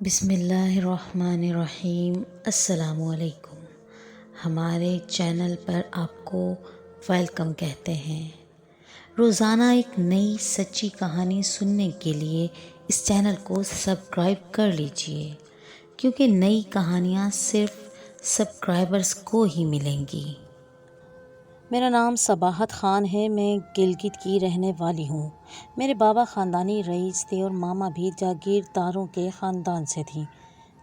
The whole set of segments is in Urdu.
بسم اللہ الرحمن الرحیم۔ السلام علیکم۔ ہمارے چینل پر آپ کو ویلکم کہتے ہیں۔ روزانہ ایک نئی سچی کہانی سننے کے لیے اس چینل کو سبسکرائب کر لیجئے، کیونکہ نئی کہانیاں صرف سبسکرائبرز کو ہی ملیں گی۔ میرا نام صباحت خان ہے۔ میں گلگت کی رہنے والی ہوں۔ میرے بابا خاندانی رئیس تھے اور ماما بھی جاگیرداروں کے خاندان سے تھیں۔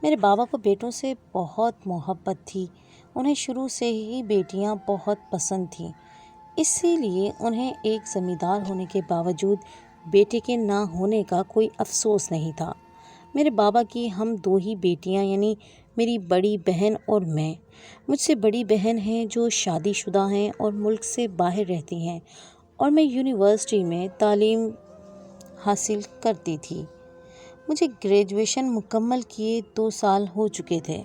میرے بابا کو بیٹوں سے بہت محبت تھی۔ انہیں شروع سے ہی بیٹیاں بہت پسند تھیں، اسی لیے انہیں ایک زمیندار ہونے کے باوجود بیٹے کے نہ ہونے کا کوئی افسوس نہیں تھا۔ میرے بابا کی ہم دو ہی بیٹیاں، یعنی میری بڑی بہن اور میں۔ مجھ سے بڑی بہن ہیں جو شادی شدہ ہیں اور ملک سے باہر رہتی ہیں، اور میں یونیورسٹی میں تعلیم حاصل کرتی تھی۔ مجھے گریجویشن مکمل کیے 2 سال ہو چکے تھے،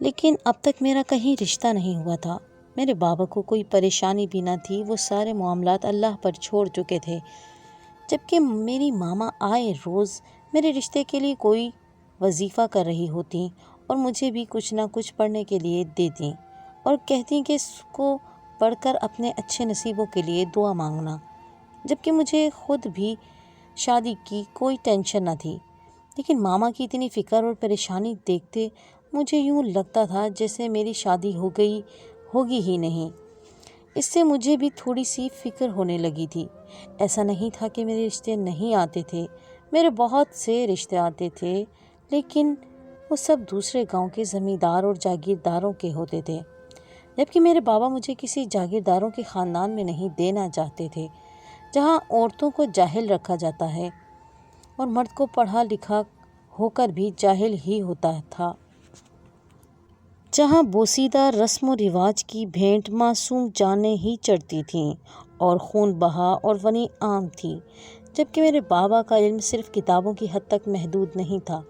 لیکن اب تک میرا کہیں رشتہ نہیں ہوا تھا۔ میرے بابا کو کوئی پریشانی بھی نہ تھی، وہ سارے معاملات اللہ پر چھوڑ چکے تھے، جبکہ میری ماما آئے روز میرے رشتے کے لیے کوئی وظیفہ کر رہی ہوتیں اور مجھے بھی کچھ نہ کچھ پڑھنے کے لیے دیتیں اور کہتیں کہ اس کو پڑھ کر اپنے اچھے نصیبوں کے لیے دعا مانگنا، جبکہ مجھے خود بھی شادی کی کوئی ٹینشن نہ تھی۔ لیکن ماما کی اتنی فکر اور پریشانی دیکھتے مجھے یوں لگتا تھا جیسے میری شادی ہوگی ہی نہیں۔ اس سے مجھے بھی تھوڑی سی فکر ہونے لگی تھی۔ ایسا نہیں تھا کہ میرے رشتے نہیں آتے تھے، میرے بہت سے رشتے آتے تھے، لیکن وہ سب دوسرے گاؤں کے زمیندار اور جاگیرداروں کے ہوتے تھے، جبکہ میرے بابا مجھے کسی جاگیرداروں کے خاندان میں نہیں دینا چاہتے تھے، جہاں عورتوں کو جاہل رکھا جاتا ہے اور مرد کو پڑھا لکھا ہو کر بھی جاہل ہی ہوتا تھا، جہاں بوسیدہ رسم و رواج کی بھینٹ معصوم جانیں ہی چڑھتی تھیں اور خون بہا اور غنی عام تھی، جبکہ میرے بابا کا علم صرف کتابوں کی حد تک محدود نہیں تھا،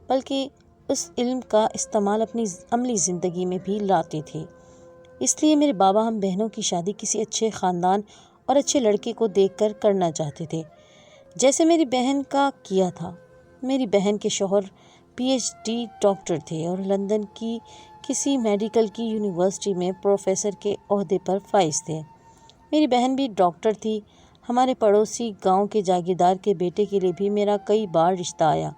بلکہ اس علم کا استعمال اپنی عملی زندگی میں بھی لاتے تھے۔ اس لیے میرے بابا ہم بہنوں کی شادی کسی اچھے خاندان اور اچھے لڑکے کو دیکھ کر کرنا چاہتے تھے، جیسے میری بہن کا کیا تھا۔ میری بہن کے شوہر PhD ڈاکٹر تھے اور لندن کی کسی میڈیکل کی یونیورسٹی میں پروفیسر کے عہدے پر فائز تھے۔ میری بہن بھی ڈاکٹر تھی۔ ہمارے پڑوسی گاؤں کے جاگیردار کے بیٹے کے لیے بھی میرا کئی بار رشتہ آیا،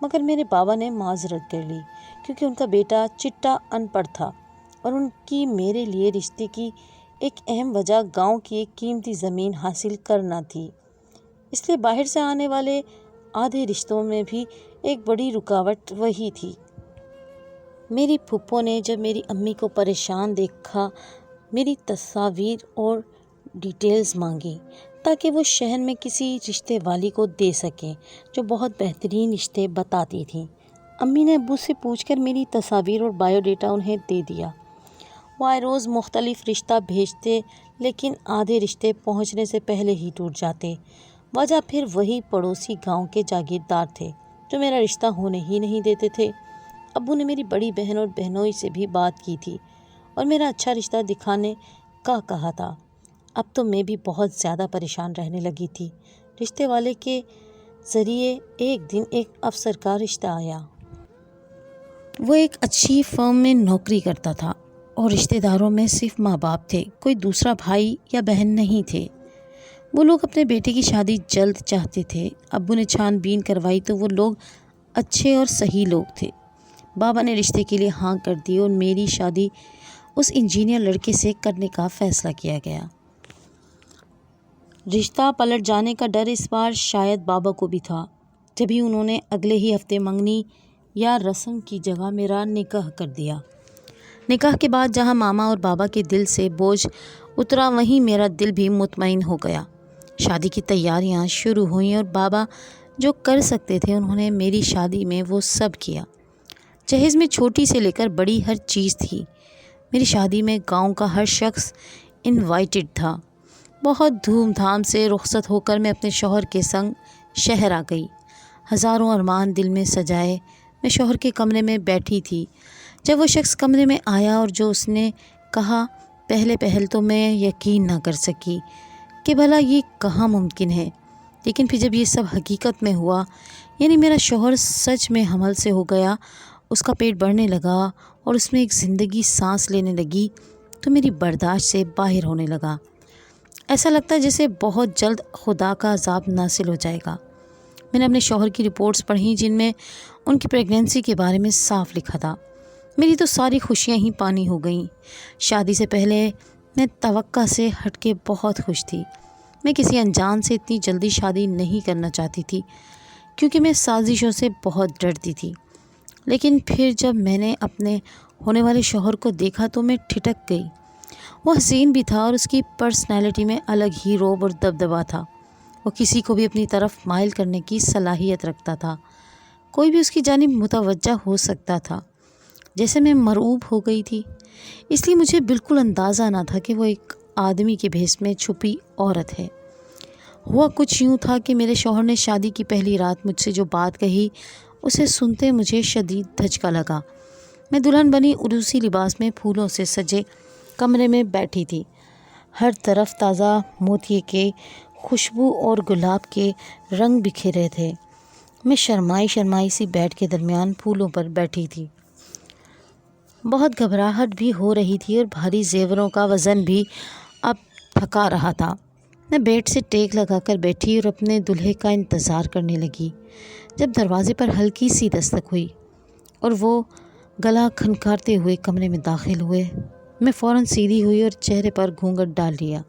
مگر میرے بابا نے معذرت کر لی، کیونکہ ان کا بیٹا چٹا ان پڑھ تھا اور ان کی میرے لیے رشتے کی ایک اہم وجہ گاؤں کی ایک قیمتی زمین حاصل کرنا تھی۔ اس لیے باہر سے آنے والے آدھے رشتوں میں بھی ایک بڑی رکاوٹ وہی تھی۔ میری پھپھو نے جب میری امی کو پریشان دیکھا میری تصاویر اور ڈیٹیلز مانگی تاکہ وہ شہر میں کسی رشتے والی کو دے سکیں جو بہت بہترین رشتے بتاتی تھیں۔ امی نے ابو سے پوچھ کر میری تصاویر اور بایو ڈیٹا انہیں دے دیا۔ وہ آئے روز مختلف رشتہ بھیجتے، لیکن آدھے رشتے پہنچنے سے پہلے ہی ٹوٹ جاتے۔ وجہ پھر وہی پڑوسی گاؤں کے جاگیردار تھے جو میرا رشتہ ہونے ہی نہیں دیتے تھے۔ ابو نے میری بڑی بہن اور بہنوئی سے بھی بات کی تھی اور میرا اچھا رشتہ دکھانے کا کہا تھا۔ اب تو میں بھی بہت زیادہ پریشان رہنے لگی تھی۔ رشتے والے کے ذریعے ایک دن ایک افسر کا رشتہ آیا۔ وہ ایک اچھی فرم میں نوکری کرتا تھا اور رشتے داروں میں صرف ماں باپ تھے، کوئی دوسرا بھائی یا بہن نہیں تھے۔ وہ لوگ اپنے بیٹے کی شادی جلد چاہتے تھے۔ ابو نے چھان بین کروائی تو وہ لوگ اچھے اور صحیح لوگ تھے۔ بابا نے رشتے کے لیے ہاں کر دی اور میری شادی اس انجینئر لڑکے سے کرنے کا فیصلہ کیا گیا۔ رشتہ پلٹ جانے کا ڈر اس بار شاید بابا کو بھی تھا، جبھی انہوں نے اگلے ہی ہفتے منگنی یا رسم کی جگہ میرا نکاح کر دیا۔ نکاح کے بعد جہاں ماما اور بابا کے دل سے بوجھ اترا، وہیں میرا دل بھی مطمئن ہو گیا۔ شادی کی تیاریاں شروع ہوئیں اور بابا جو کر سکتے تھے انہوں نے میری شادی میں وہ سب کیا۔ جہیز میں چھوٹی سے لے کر بڑی ہر چیز تھی۔ میری شادی میں گاؤں کا ہر شخص انوائٹڈ تھا۔ بہت دھوم دھام سے رخصت ہو کر میں اپنے شوہر کے سنگ شہر آ گئی۔ ہزاروں ارمان دل میں سجائے میں شوہر کے کمرے میں بیٹھی تھی۔ جب وہ شخص کمرے میں آیا اور جو اس نے کہا، پہل تو میں یقین نہ کر سکی کہ بھلا یہ کہاں ممکن ہے، لیکن پھر جب یہ سب حقیقت میں ہوا، یعنی میرا شوہر سچ میں حمل سے ہو گیا، اس کا پیٹ بڑھنے لگا اور اس میں ایک زندگی سانس لینے لگی تو میری برداشت سے باہر ہونے لگا۔ ایسا لگتا ہے جیسے بہت جلد خدا کا عذاب نازل ہو جائے گا۔ میں نے اپنے شوہر کی رپورٹس پڑھیں جن میں ان کی پریگنینسی کے بارے میں صاف لکھا تھا۔ میری تو ساری خوشیاں ہی پانی ہو گئیں۔ شادی سے پہلے میں توقع سے ہٹ کے بہت خوش تھی۔ میں کسی انجان سے اتنی جلدی شادی نہیں کرنا چاہتی تھی کیونکہ میں سازشوں سے بہت ڈرتی تھی، لیکن پھر جب میں نے اپنے ہونے والے شوہر کو دیکھا تو میں ٹھٹک گئی۔ وہ حسین بھی تھا اور اس کی پرسنالٹی میں الگ ہی روب اور دبدبا تھا۔ وہ کسی کو بھی اپنی طرف مائل کرنے کی صلاحیت رکھتا تھا۔ کوئی بھی اس کی جانب متوجہ ہو سکتا تھا۔ جیسے میں مرعوب ہو گئی تھی، اس لیے مجھے بالکل اندازہ نہ تھا کہ وہ ایک آدمی کے بھیس میں چھپی عورت ہے۔ ہوا کچھ یوں تھا کہ میرے شوہر نے شادی کی پہلی رات مجھ سے جو بات کہی اسے سنتے مجھے شدید دھچکا لگا۔ میں دلہن بنی عروسی لباس میں پھولوں سے سجے کمرے میں بیٹھی تھی۔ ہر طرف تازہ موتیے کے خوشبو اور گلاب کے رنگ بکھرے تھے۔ میں شرمائی سی بیٹھ کے درمیان پھولوں پر بیٹھی تھی۔ بہت گھبراہٹ بھی ہو رہی تھی اور بھاری زیوروں کا وزن بھی اب تھکا رہا تھا۔ میں بیڈ سے ٹیک لگا کر بیٹھی اور اپنے دلہے کا انتظار کرنے لگی۔ جب دروازے پر ہلکی سی دستک ہوئی اور وہ گلا کھنکارتے ہوئے کمرے میں داخل ہوئے، میں فوراً سیدھی ہوئی اور چہرے پر گھونگھٹ ڈال لیا۔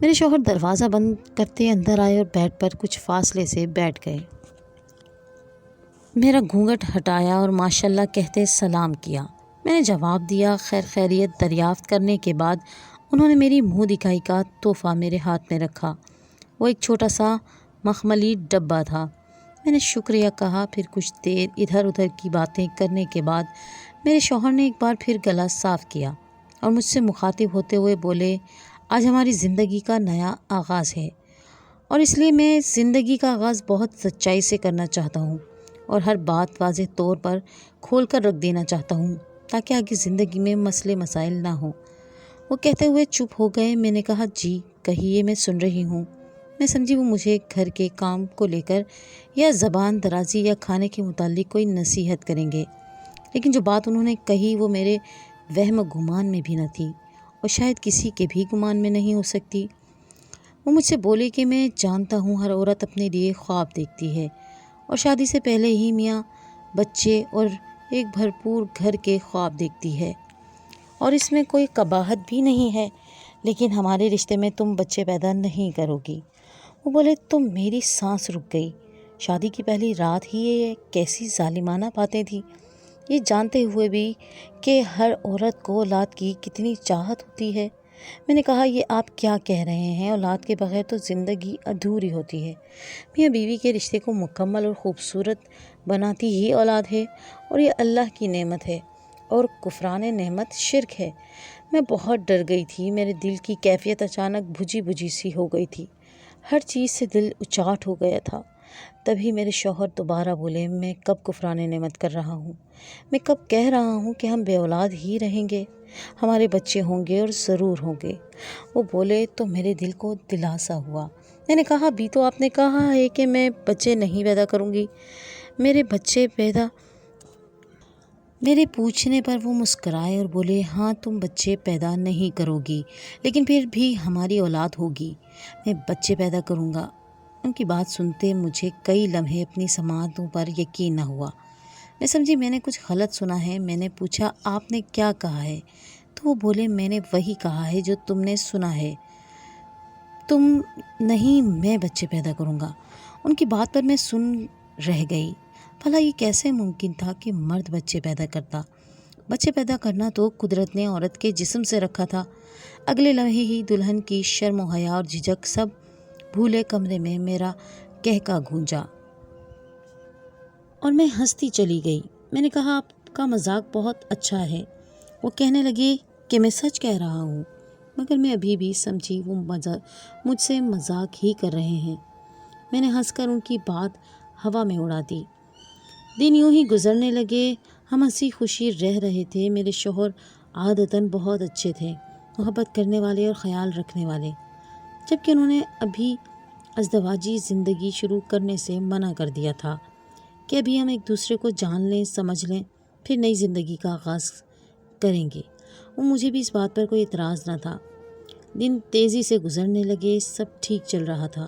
میرے شوہر دروازہ بند کرتے اندر آئے اور بیڈ پر کچھ فاصلے سے بیٹھ گئے۔ میرا گھونگھٹ ہٹایا اور ماشاءاللہ کہتے سلام کیا۔ میں نے جواب دیا۔ خیریت دریافت کرنے کے بعد انہوں نے میری منہ دکھائی کا تحفہ میرے ہاتھ میں رکھا۔ وہ ایک چھوٹا سا مخملی ڈبہ تھا۔ میں نے شکریہ کہا۔ پھر کچھ دیر ادھر ادھر کی باتیں کرنے کے بعد میرے شوہر نے ایک بار پھر گلا صاف کیا اور مجھ سے مخاطب ہوتے ہوئے بولے، آج ہماری زندگی کا نیا آغاز ہے اور اس لیے میں زندگی کا آغاز بہت سچائی سے کرنا چاہتا ہوں اور ہر بات واضح طور پر کھول کر رکھ دینا چاہتا ہوں تاکہ آگے زندگی میں مسئلے مسائل نہ ہوں۔ وہ کہتے ہوئے چپ ہو گئے۔ میں نے کہا، جی کہیے، میں سن رہی ہوں۔ میں سمجھی وہ مجھے گھر کے کام کو لے کر یا زبان درازی یا کھانے کے متعلق کوئی نصیحت کریں گے، لیکن جو بات انہوں نے کہی وہ میرے وہم و گمان میں بھی نہ تھی اور شاید کسی کے بھی گمان میں نہیں ہو سکتی۔ وہ مجھ سے بولے کہ میں جانتا ہوں ہر عورت اپنے لیے خواب دیکھتی ہے اور شادی سے پہلے ہی میاں بچے اور ایک بھرپور گھر کے خواب دیکھتی ہے اور اس میں کوئی قباحت بھی نہیں ہے، لیکن ہمارے رشتے میں تم بچے پیدا نہیں کرو گی۔ وہ بولے تو میری سانس رک گئی۔ شادی کی پہلی رات ہی یہ کیسی ظالمانہ باتیں تھیں، یہ جانتے ہوئے بھی کہ ہر عورت کو اولاد کی کتنی چاہت ہوتی ہے۔ میں نے کہا، یہ آپ کیا کہہ رہے ہیں؟ اولاد کے بغیر تو زندگی ادھوری ہوتی ہے۔ میاں بیوی کے رشتے کو مکمل اور خوبصورت بناتی ہی اولاد ہے اور یہ اللہ کی نعمت ہے اور کفران نعمت شرک ہے۔ میں بہت ڈر گئی تھی۔ میرے دل کی کیفیت اچانک بجھی سی ہو گئی تھی۔ ہر چیز سے دل اچاٹ ہو گیا تھا۔ تبھی میرے شوہر دوبارہ بولے، میں کب کفران نعمت کر رہا ہوں؟ میں کب کہہ رہا ہوں کہ ہم بے اولاد ہی رہیں گے؟ ہمارے بچے ہوں گے اور ضرور ہوں گے۔ وہ بولے تو میرے دل کو دلاسا ہوا۔ میں نے کہا، ابھی تو آپ نے کہا ہے کہ میں بچے نہیں پیدا کروں گی۔ میرے پوچھنے پر وہ مسکرائے اور بولے، ہاں تم بچے پیدا نہیں کرو گی، لیکن پھر بھی ہماری اولاد ہوگی۔ میں بچے پیدا کروں گا۔ ان کی بات سنتے مجھے کئی لمحے اپنی سماعتوں پر یقین نہ ہوا۔ میں سمجھی میں نے کچھ غلط سنا ہے۔ میں نے پوچھا، آپ نے کیا کہا ہے؟ تو وہ بولے، میں نے وہی کہا ہے جو تم نے سنا ہے۔ تم نہیں، میں بچے پیدا کروں گا۔ ان کی بات پر میں سن رہ گئی۔ بھلا یہ کیسے ممکن تھا کہ مرد بچے پیدا کرتا؟ بچے پیدا کرنا تو قدرت نے عورت کے جسم سے رکھا تھا۔ اگلے لمحے ہی دلہن کی شرم و حیا اور جھجک سب بھولے کمرے میں میرا کہکا گونجا اور میں ہنستی چلی گئی۔ میں نے کہا، آپ کا مذاق بہت اچھا ہے۔ وہ کہنے لگے کہ میں سچ کہہ رہا ہوں، مگر میں ابھی بھی سمجھی وہ مجھ سے مذاق ہی کر رہے ہیں۔ میں نے ہنس کر ان کی بات ہوا میں اڑا دی۔ دن یوں ہی گزرنے لگے۔ ہم ہنسی خوشی رہ رہے تھے۔ میرے شوہر عادتاً بہت اچھے تھے، محبت کرنے والے اور خیال رکھنے والے، جبکہ انہوں نے ابھی ازدواجی زندگی شروع کرنے سے منع کر دیا تھا۔ کہ ابھی ہم ایک دوسرے کو جان لیں، سمجھ لیں، پھر نئی زندگی کا آغاز کریں گے۔ اور مجھے بھی اس بات پر کوئی اعتراض نہ تھا۔ دن تیزی سے گزرنے لگے، سب ٹھیک چل رہا تھا۔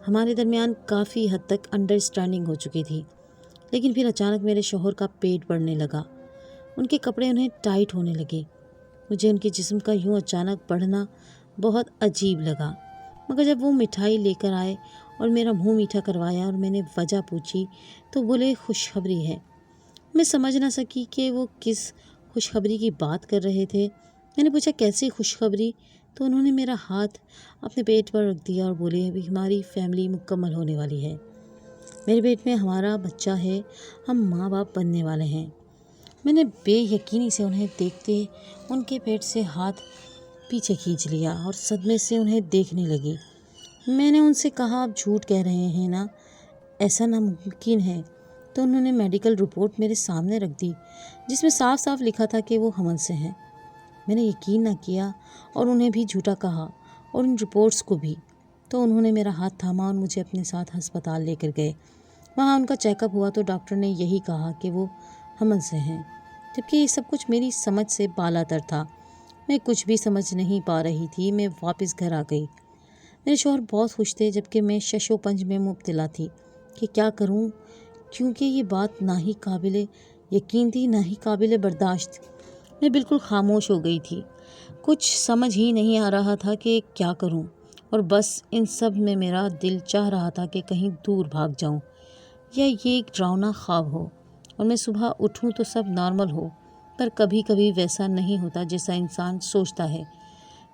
ہمارے درمیان کافی حد تک انڈرسٹینڈنگ ہو چکی تھی، لیکن پھر اچانک میرے شوہر کا پیٹ بڑھنے لگا۔ ان کے کپڑے انہیں ٹائٹ ہونے لگے۔ مجھے ان کے جسم کا یوں اچانک بڑھنا بہت عجیب لگا، مگر جب وہ مٹھائی لے کر آئے اور میرا منہ میٹھا کروایا اور میں نے وجہ پوچھی تو بولے خوشخبری ہے۔ میں سمجھ نہ سکی کہ وہ کس خوشخبری کی بات کر رہے تھے۔ میں نے پوچھا کیسی خوشخبری؟ تو انہوں نے میرا ہاتھ اپنے پیٹ پر رکھ دیا اور بولے ابھی ہماری فیملی مکمل ہونے والی ہے، میرے پیٹ میں ہمارا بچہ ہے، ہم ماں باپ بننے والے ہیں۔ میں نے بے یقینی سے انہیں دیکھتے ان کے پیٹ سے ہاتھ پیچھے کھینچ لیا اور صدمے سے انہیں دیکھنے لگی۔ میں نے ان سے کہا آپ جھوٹ کہہ رہے ہیں نا، ایسا ناممکن ہے۔ تو انہوں نے میڈیکل رپورٹ میرے سامنے رکھ دی جس میں صاف صاف لکھا تھا کہ وہ حمل سے ہیں۔ میں نے یقین نہ کیا اور انہیں بھی جھوٹا کہا اور ان رپورٹس کو بھی۔ تو انہوں نے میرا ہاتھ تھاما اور مجھے اپنے ساتھ ہسپتال لے کر گئے۔ وہاں ان کا چیک اپ ہوا تو ڈاکٹر نے یہی کہا کہ وہ حمل سے ہیں، جبکہ یہ سب کچھ میری سمجھ سے بالا تر تھا۔ میں کچھ بھی سمجھ نہیں پا رہی تھی۔ میں واپس گھر آ گئی۔ میرے شوہر بہت خوش تھے، جبکہ میں شش و پنج میں مبتلا تھی کہ کیا کروں، کیونکہ یہ بات نہ ہی قابل یقین تھی نہ ہی قابل برداشت۔ میں بالکل خاموش ہو گئی تھی، کچھ سمجھ ہی نہیں آ رہا تھا کہ کیا کروں، اور بس ان سب میں میرا دل چاہ رہا تھا کہ کہیں دور بھاگ جاؤں یا یہ ایک ڈراؤنا خواب ہو اور میں صبح اٹھوں تو سب نارمل ہو، پر کبھی کبھی ویسا نہیں ہوتا جیسا انسان سوچتا ہے۔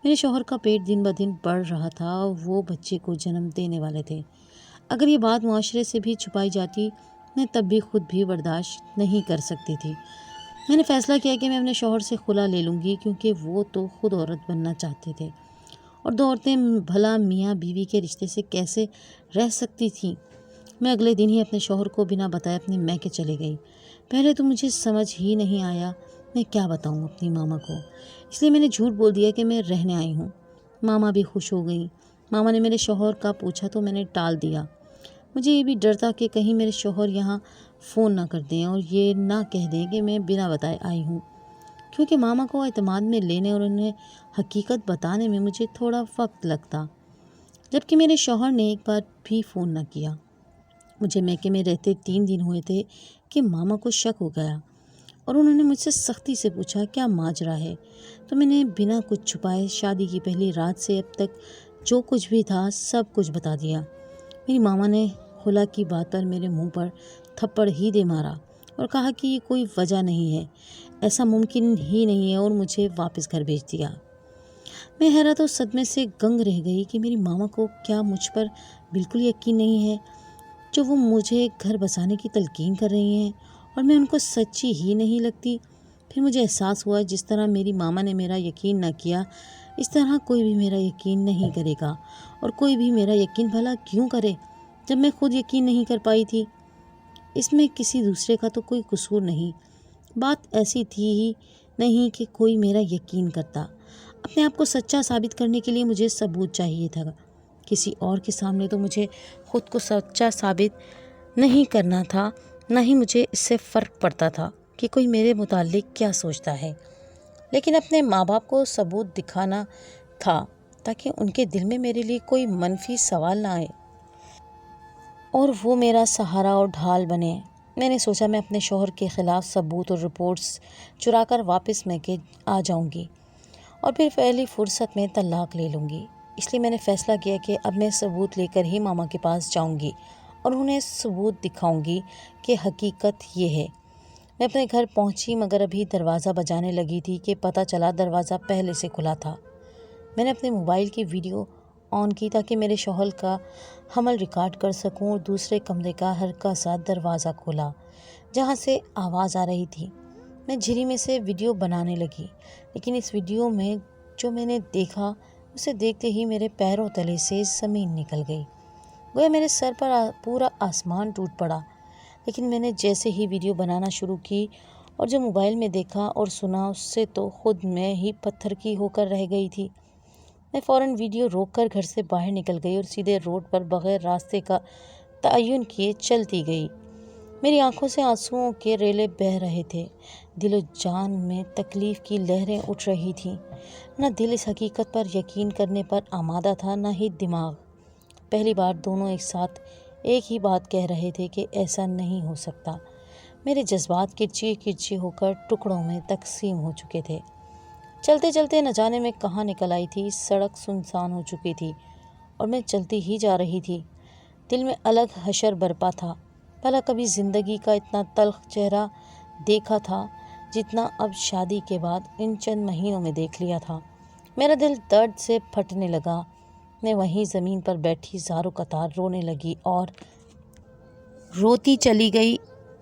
میرے شوہر کا پیٹ دن بدن بڑھ رہا تھا اور وہ بچے کو جنم دینے والے تھے۔ اگر یہ بات معاشرے سے بھی چھپائی جاتی میں تب بھی خود بھی برداشت نہیں کر سکتی تھی۔ میں نے فیصلہ کیا کہ میں اپنے شوہر سے خلا لے لوں گی، کیونکہ وہ تو خود عورت بننا چاہتے تھے، اور دو عورتیں بھلا میاں بیوی کے رشتے سے کیسے رہ سکتی تھیں۔ میں اگلے دن ہی اپنے شوہر کو بنا بتائے اپنے میکے چلے گئی۔ پہلے تو مجھے سمجھ ہی نہیں آیا میں کیا بتاؤں اپنی ماما کو، اس لیے میں نے جھوٹ بول دیا کہ میں رہنے آئی ہوں۔ ماما بھی خوش ہو گئیں۔ ماما نے میرے شوہر کا پوچھا تو میں نے ٹال دیا۔ مجھے یہ بھی ڈر تھا کہ کہیں میرے شوہر یہاں فون نہ کر دیں اور یہ نہ کہہ دیں کہ میں بنا بتائے آئی ہوں، کیونکہ ماما کو اعتماد میں لینے اور انہیں حقیقت بتانے میں مجھے تھوڑا وقت لگتا، جبکہ میرے شوہر نے ایک بار بھی فون نہ کیا۔ مجھے میکے میں رہتے 3 دن ہوئے تھے کہ ماما کو شک ہو گیا اور انہوں نے مجھ سے سختی سے پوچھا کیا ماجرا ہے، تو میں نے بنا کچھ چھپائے شادی کی پہلی رات سے اب تک جو کچھ بھی تھا سب کچھ بتا دیا۔ میری ماما نے خلا کی بات پر میرے منہ پر تھپڑ ہی دے مارا اور کہا کہ یہ کوئی وجہ نہیں ہے، ایسا ممکن ہی نہیں ہے، اور مجھے واپس گھر بھیج دیا۔ میں حیرت و صدمے سے گنگ رہ گئی کہ میری ماما کو کیا مجھ پر بالکل یقین نہیں ہے جو وہ مجھے گھر بسانے کی تلقین کر رہی ہیں، اور میں ان کو سچی ہی نہیں لگتی۔ پھر مجھے احساس ہوا جس طرح میری ماما نے میرا یقین نہ کیا اس طرح کوئی بھی میرا یقین نہیں کرے گا، اور کوئی بھی میرا یقین بھلا کیوں کرے جب میں خود یقین نہیں کر پائی تھی۔ اس میں کسی دوسرے کا تو کوئی قصور نہیں، بات ایسی تھی ہی نہیں کہ کوئی میرا یقین کرتا۔ اپنے آپ کو سچا ثابت کرنے کے لیے مجھے ثبوت چاہیے تھا، کسی اور کے سامنے تو مجھے خود کو سچا ثابت نہیں کرنا تھا، نہ ہی مجھے اس سے فرق پڑتا تھا کہ کوئی میرے متعلق کیا سوچتا ہے، لیکن اپنے ماں باپ کو ثبوت دکھانا تھا تاکہ ان کے دل میں میرے لیے کوئی منفی سوال نہ آئے اور وہ میرا سہارا اور ڈھال بنے۔ میں نے سوچا میں اپنے شوہر کے خلاف ثبوت اور رپورٹس چرا کر واپس میکے آ جاؤں گی اور پھر پہلی فرصت میں طلاق لے لوں گی۔ اس لیے میں نے فیصلہ کیا کہ اب میں ثبوت لے کر ہی ماما کے پاس جاؤں گی اور انہیں ثبوت دکھاؤں گی کہ حقیقت یہ ہے۔ میں اپنے گھر پہنچی مگر ابھی دروازہ بجانے لگی تھی کہ پتہ چلا دروازہ پہلے سے کھلا تھا۔ میں نے اپنے موبائل کی ویڈیو آن کی تاکہ میرے شوہر کا حمل ریکارڈ کر سکوں، اور دوسرے کمرے کا ہلکا سا دروازہ کھولا جہاں سے آواز آ رہی تھی۔ میں جھری میں سے ویڈیو بنانے لگی، لیکن اس ویڈیو میں جو میں نے دیکھا اسے دیکھتے ہی میرے پیروں تلے سے زمین نکل گئی، گویا میرے سر پر پورا آسمان ٹوٹ پڑا۔ لیکن میں نے جیسے ہی ویڈیو بنانا شروع کی اور جو موبائل میں دیکھا اور سنا اس سے تو خود میں ہی پتھر کی ہو کر رہ گئی تھی۔ میں فوراً ویڈیو روک کر گھر سے باہر نکل گئی اور سیدھے روڈ پر بغیر راستے کا تعین کیے چلتی گئی۔ میری آنکھوں سے آنسوؤں کے ریلے بہہ رہے تھے۔ دل و جان میں تکلیف کی لہریں اٹھ رہی تھیں۔ نہ دل اس حقیقت پر یقین کرنے پر آمادہ تھا، نہ ہی دماغ۔ پہلی بار دونوں ایک ساتھ ایک ہی بات کہہ رہے تھے کہ ایسا نہیں ہو سکتا۔ میرے جذبات کرچی کرچی ہو کر ٹکڑوں میں تقسیم ہو چکے تھے۔ چلتے چلتے نہ جانے میں کہاں نکل آئی تھی۔ سڑک سنسان ہو چکی تھی اور میں چلتی ہی جا رہی تھی۔ دل میں الگ حشر برپا تھا۔ بھلا کبھی زندگی کا اتنا تلخ چہرہ دیکھا تھا جتنا اب شادی کے بعد ان چند مہینوں میں دیکھ لیا تھا۔ میرا دل درد سے پھٹنے لگا۔ میں وہیں زمین پر بیٹھی زاروں قطار رونے لگی اور روتی چلی گئی۔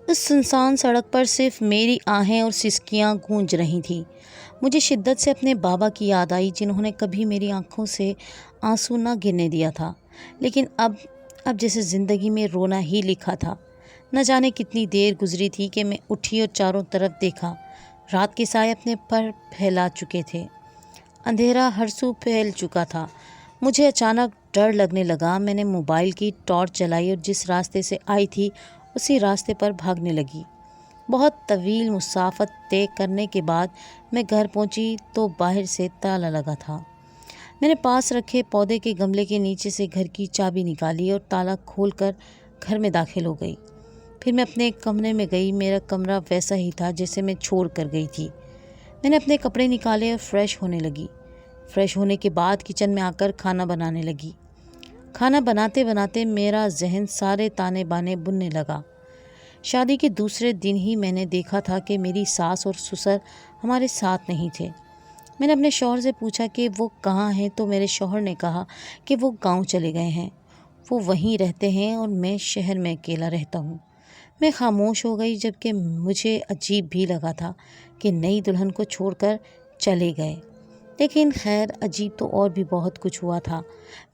اس سنسان سڑک پر صرف میری آہیں اور سسکیاں گونج رہی تھیں۔ مجھے شدت سے اپنے بابا کی یاد آئی، جنہوں نے کبھی میری آنکھوں سے آنسو نہ گرنے دیا تھا، لیکن اب جیسے زندگی میں رونا ہی لکھا تھا۔ نہ جانے کتنی دیر گزری تھی کہ میں اٹھی اور چاروں طرف دیکھا۔ رات کے سائے اپنے پر پھیلا چکے تھے، اندھیرا ہر سو پھیل چکا تھا۔ مجھے اچانک ڈر لگنے لگا۔ میں نے موبائل کی ٹارچ جلائی اور جس راستے سے آئی تھی اسی راستے پر بھاگنے لگی۔ بہت طویل مسافت طے کرنے کے بعد میں گھر پہنچی تو باہر سے تالا لگا تھا۔ میں نے پاس رکھے پودے کے گملے کے نیچے سے گھر کی چابی نکالی اور تالا کھول کر گھر میں داخل ہو گئی۔ پھر میں اپنے کمرے میں گئی۔ میرا کمرہ ویسا ہی تھا جیسے میں چھوڑ کر گئی تھی۔ میں نے اپنے کپڑے نکالے اور فریش ہونے لگی۔ فریش ہونے کے بعد کچن میں آ کر کھانا بنانے لگی۔ کھانا بناتے بناتے میرا ذہن سارے تانے بانے بننے لگا۔ شادی کے دوسرے دن ہی میں نے دیکھا تھا کہ میری ساس اور سسر ہمارے ساتھ نہیں تھے۔ میں نے اپنے شوہر سے پوچھا کہ وہ کہاں ہیں تو میرے شوہر نے کہا کہ وہ گاؤں چلے گئے ہیں، وہ وہیں رہتے ہیں اور میں شہر میں اکیلا رہتا ہوں۔ میں خاموش ہو گئی، جبکہ مجھے عجیب بھی لگا تھا کہ نئی دلہن کو چھوڑ کر چلے گئے۔ لیکن خیر، عجیب تو اور بھی بہت کچھ ہوا تھا۔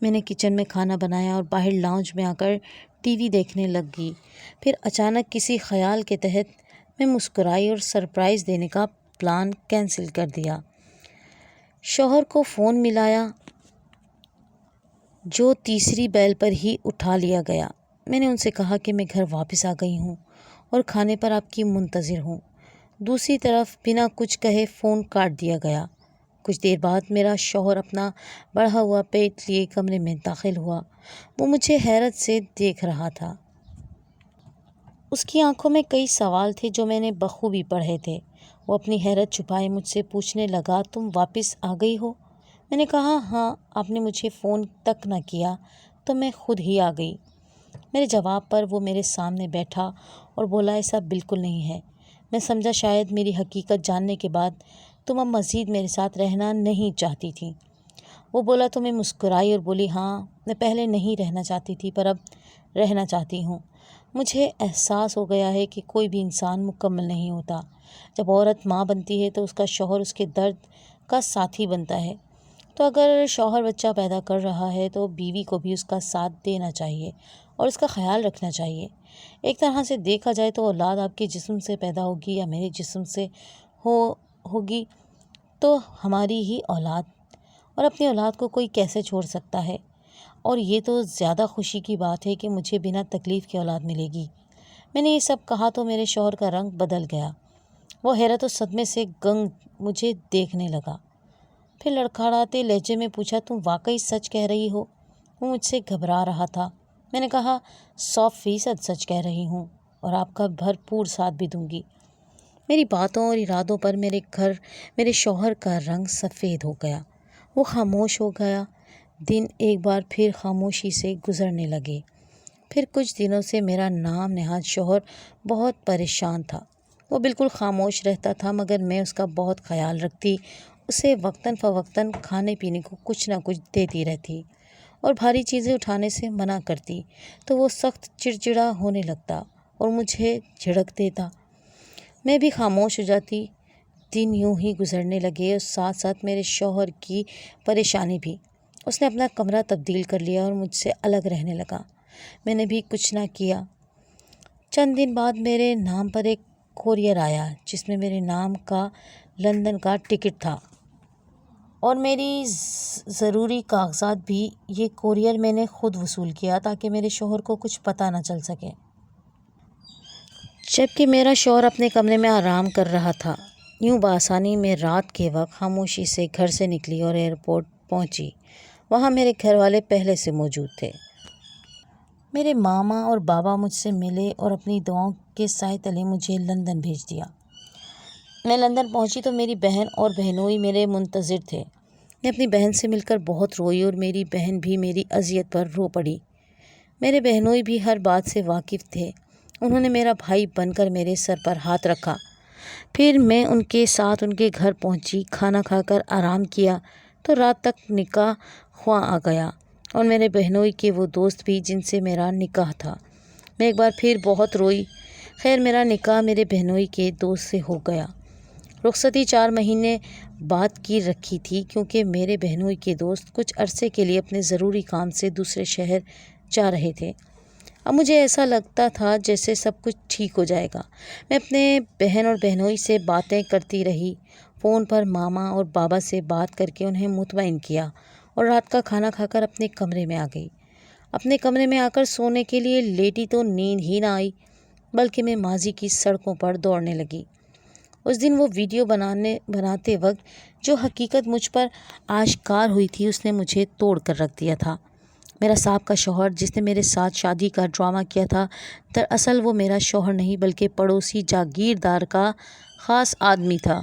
میں نے کچن میں کھانا بنایا اور باہر لاؤنج میں آ کر ٹی وی دیکھنے لگ گئی۔ پھر اچانک کسی خیال کے تحت میں مسکرائی اور سرپرائز دینے کا پلان کینسل کر دیا۔ شوہر کو فون ملایا جو تیسری بیل پر ہی اٹھا لیا گیا۔ میں نے ان سے کہا کہ میں گھر واپس آ گئی ہوں اور کھانے پر آپ کی منتظر ہوں۔ دوسری طرف بنا کچھ کہے فون کاٹ دیا گیا۔ کچھ دیر بعد میرا شوہر اپنا بڑھا ہوا پیٹ لیے کمرے میں داخل ہوا۔ وہ مجھے حیرت سے دیکھ رہا تھا۔ اس کی آنکھوں میں کئی سوال تھے جو میں نے بخوبی پڑھے تھے۔ وہ اپنی حیرت چھپائے مجھ سے پوچھنے لگا، تم واپس آ گئی ہو؟ میں نے کہا ہاں، آپ نے مجھے فون تک نہ کیا تو میں خود ہی آ گئی۔ میرے جواب پر وہ میرے سامنے بیٹھا اور بولا، ایسا بالکل نہیں ہے۔ میں سمجھا شاید میری حقیقت جاننے کے بعد تم اب مزید میرے ساتھ رہنا نہیں چاہتی تھی۔ وہ بولا تو میں مسکرائی اور بولی، ہاں، میں پہلے نہیں رہنا چاہتی تھی پر اب رہنا چاہتی ہوں۔ مجھے احساس ہو گیا ہے کہ کوئی بھی انسان مکمل نہیں ہوتا۔ جب عورت ماں بنتی ہے تو اس کا شوہر اس کے درد کا ساتھی بنتا ہے۔ تو اگر شوہر بچہ پیدا کر رہا ہے تو بیوی کو بھی اس کا ساتھ دینا چاہیے اور اس کا خیال رکھنا چاہیے۔ ایک طرح سے دیکھا جائے تو اولاد آپ کے جسم سے پیدا ہوگی یا میرے جسم سے ہوگی تو ہماری ہی اولاد، اور اپنی اولاد کو کوئی کیسے چھوڑ سکتا ہے؟ اور یہ تو زیادہ خوشی کی بات ہے کہ مجھے بنا تکلیف کی اولاد ملے گی۔ میں نے یہ سب کہا تو میرے شوہر کا رنگ بدل گیا۔ وہ حیرت و صدمے سے گنگ مجھے دیکھنے لگا۔ پھر لڑکھڑاتے لہجے میں پوچھا، تم واقعی سچ کہہ رہی ہو؟ وہ مجھ سے گھبرا رہا تھا۔ میں نے کہا 100% سچ کہہ رہی ہوں اور آپ کا بھرپور ساتھ بھی دوں گی۔ میری باتوں اور ارادوں پر میرے شوہر کا رنگ سفید ہو گیا۔ وہ خاموش ہو گیا۔ دن ایک بار پھر خاموشی سے گزرنے لگے۔ پھر کچھ دنوں سے میرا نام نہاد شوہر بہت پریشان تھا۔ وہ بالکل خاموش رہتا تھا مگر میں اس کا بہت خیال رکھتی، اسے وقتاً فوقتاً کھانے پینے کو کچھ نہ کچھ دیتی رہتی اور بھاری چیزیں اٹھانے سے منع کرتی تو وہ سخت چڑچڑا ہونے لگتا اور مجھے جھڑک دیتا۔ میں بھی خاموش ہو جاتی۔ دن یوں ہی گزرنے لگے اور ساتھ ساتھ میرے شوہر کی پریشانی بھی۔ اس نے اپنا کمرہ تبدیل کر لیا اور مجھ سے الگ رہنے لگا۔ میں نے بھی کچھ نہ کیا۔ چند دن بعد میرے نام پر ایک کورئر آیا جس میں میرے نام کا لندن کا ٹکٹ تھا اور میری ضروری کاغذات بھی۔ یہ کورئر میں نے خود وصول کیا تاکہ میرے شوہر کو کچھ پتہ نہ چل سکے۔ جبکہ میرا شوہر اپنے کمرے میں آرام کر رہا تھا۔ یوں بآسانی میں رات کے وقت خاموشی سے گھر سے نکلی اور ایئرپورٹ پہنچی۔ وہاں میرے گھر والے پہلے سے موجود تھے۔ میرے ماما اور بابا مجھ سے ملے اور اپنی دعاؤں کے سائے تلے مجھے لندن بھیج دیا۔ میں لندن پہنچی تو میری بہن اور بہنوئی میرے منتظر تھے۔ میں اپنی بہن سے مل کر بہت روئی اور میری بہن بھی میری اذیت پر رو پڑی۔ میرے بہنوئی بھی ہر بات سے واقف تھے۔ انہوں نے میرا بھائی بن کر میرے سر پر ہاتھ رکھا۔ پھر میں ان کے ساتھ ان کے گھر پہنچی، کھانا کھا کر آرام کیا تو رات تک نکاح خواں آ گیا اور میرے بہنوئی کے وہ دوست بھی جن سے میرا نکاح تھا۔ میں ایک بار پھر بہت روئی۔ خیر میرا نکاح میرے بہنوئی کے دوست سے ہو گیا۔ رخصتی 4 مہینے بعد کی رکھی تھی کیونکہ میرے بہنوئی کے دوست کچھ عرصے کے لیے اپنے ضروری کام سے دوسرے شہر جا رہے تھے۔ اب مجھے ایسا لگتا تھا جیسے سب کچھ ٹھیک ہو جائے گا۔ میں اپنے بہن اور بہنوئی سے باتیں کرتی رہی، فون پر ماما اور بابا سے بات کر کے انہیں مطمئن کیا اور رات کا کھانا کھا کر اپنے کمرے میں آ گئی۔ اپنے کمرے میں آ کر سونے کے لیے لیٹی تو نیند ہی نہ آئی بلکہ میں ماضی کی سڑکوں پر دوڑنے لگی۔ اس دن وہ ویڈیو بناتے وقت جو حقیقت مجھ پر آشکار ہوئی تھی اس نے مجھے توڑ کر رکھ دیا تھا۔ میرا سابقہ شوہر جس نے میرے ساتھ شادی کا ڈرامہ کیا تھا، دراصل وہ میرا شوہر نہیں بلکہ پڑوسی جاگیردار کا خاص آدمی تھا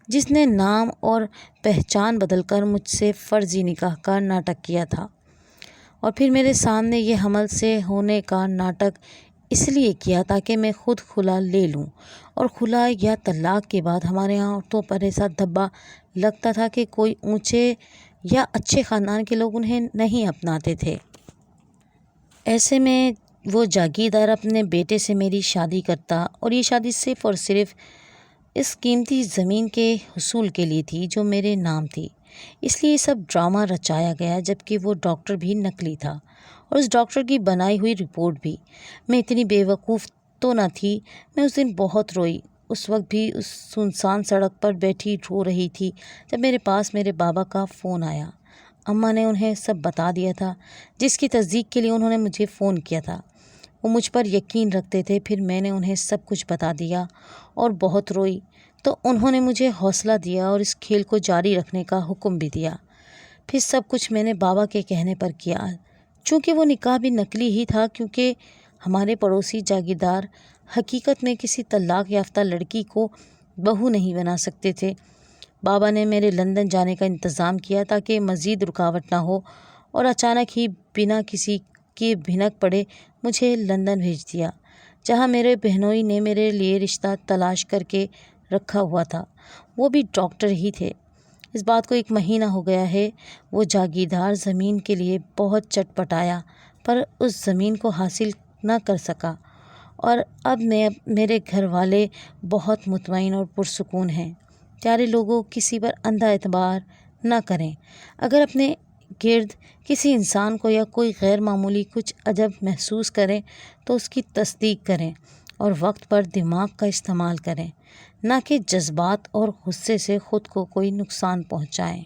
جس نے نام اور پہچان بدل کر مجھ سے فرضی نکاح کا ناٹک کیا تھا، اور پھر میرے سامنے یہ حمل سے ہونے کا ناٹک اس لیے کیا تاکہ میں خود خلا لے لوں، اور خلا یا طلاق کے بعد ہمارے یہاں عورتوں پر ایسا دھبا لگتا تھا کہ کوئی اونچے یا اچھے خاندان کے لوگ انہیں نہیں اپناتے تھے۔ ایسے میں وہ جاگیردار اپنے بیٹے سے میری شادی کرتا اور یہ شادی صرف اور صرف اس قیمتی زمین کے حصول کے لیے تھی جو میرے نام تھی۔ اس لیے یہ سب ڈرامہ رچایا گیا، جبکہ وہ ڈاکٹر بھی نکلی تھا اور اس ڈاکٹر کی بنائی ہوئی رپورٹ بھی۔ میں اتنی بے وقوف تو نہ تھی۔ میں اس دن بہت روئی۔ اس وقت بھی اس سنسان سڑک پر بیٹھی رو رہی تھی جب میرے پاس میرے بابا کا فون آیا۔ اماں نے انہیں سب بتا دیا تھا جس کی تصدیق کے لیے انہوں نے مجھے فون کیا تھا۔ وہ مجھ پر یقین رکھتے تھے۔ پھر میں نے انہیں سب کچھ بتا دیا اور بہت روئی تو انہوں نے مجھے حوصلہ دیا اور اس کھیل کو جاری رکھنے کا حکم بھی دیا۔ پھر سب کچھ میں نے بابا کے کہنے پر کیا، چونکہ وہ نکاح بھی نکلی ہی تھا، کیونکہ ہمارے پڑوسی جاگیردار حقیقت میں کسی طلاق یافتہ لڑکی کو بہو نہیں بنا سکتے تھے۔ بابا نے میرے لندن جانے کا انتظام کیا تاکہ مزید رکاوٹ نہ ہو، اور اچانک ہی بنا کسی کی بھنک پڑے مجھے لندن بھیج دیا، جہاں میرے بہنوئی نے میرے لیے رشتہ تلاش کر کے رکھا ہوا تھا۔ وہ بھی ڈاکٹر ہی تھے۔ اس بات کو 1 مہینہ ہو گیا ہے۔ وہ جاگیردار زمین کے لیے بہت چٹپٹایا پر اس زمین کو حاصل نہ کر سکا، اور اب میرے گھر والے بہت مطمئن اور پرسکون ہیں۔ پیارے لوگوں، کسی پر اندھا اعتبار نہ کریں۔ اگر اپنے گرد کسی انسان کو یا کوئی غیر معمولی کچھ عجب محسوس کریں تو اس کی تصدیق کریں اور وقت پر دماغ کا استعمال کریں، نہ کہ جذبات اور غصے سے خود کو کوئی نقصان پہنچائیں۔